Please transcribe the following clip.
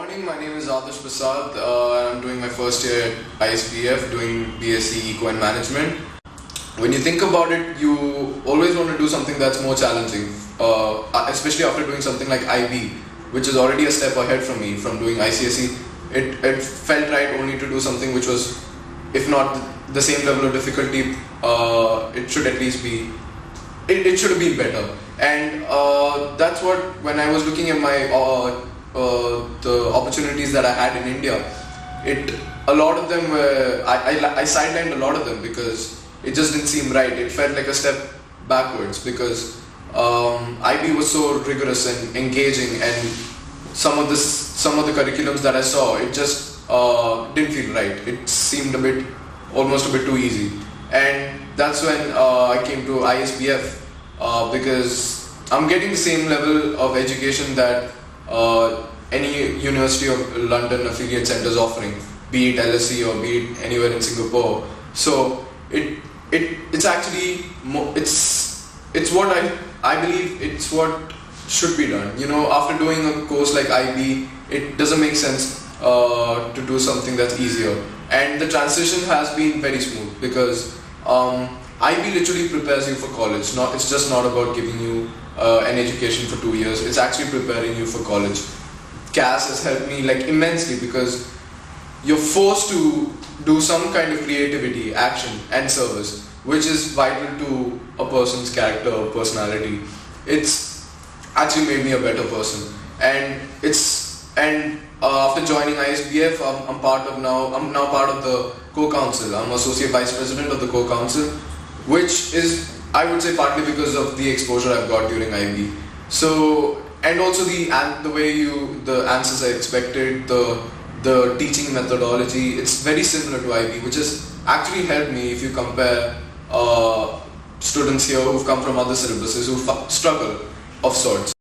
Morning, my name is Adarsh Prasad. I'm doing my first year at ISBF, doing BSc Eco and Management. When you think about it, you always want to do something that's more challenging, especially after doing something like IB, which is already a step ahead from me, from doing ICSE. It felt right only to do something which was, if not the same level of difficulty, it should at least be, it should have been better. And that's what, when I was looking at my the opportunities that I had in India, a lot of them were, I sidelined a lot of them because it just didn't seem right. It felt like a step backwards because IB was so rigorous and engaging, and some of the curriculums that I saw, it just didn't feel right. It seemed almost a bit too easy. And that's when I came to ISBF because I'm getting the same level of education that any University of London affiliate centre is offering, be it LSE or be it anywhere in Singapore. So it's actually it's what I believe it's what should be done. You know, after doing a course like IB, it doesn't make sense to do something that's easier. And the transition has been very smooth because IB literally prepares you for college. It's just not about giving you an education for 2 years. It's actually preparing you for college. CAS has helped me immensely because you're forced to do some kind of creativity, action and service, which is vital to a person's character or personality. It's actually made me a better person. And after joining ISBF, I'm now part of the co-council. I'm associate vice president of the co-council, which is, I would say, partly because of the exposure I've got during IB. So, and also the way the answers are expected, the teaching methodology, it's very similar to IB, which has actually helped me if you compare students here who've come from other syllabuses who struggle of sorts.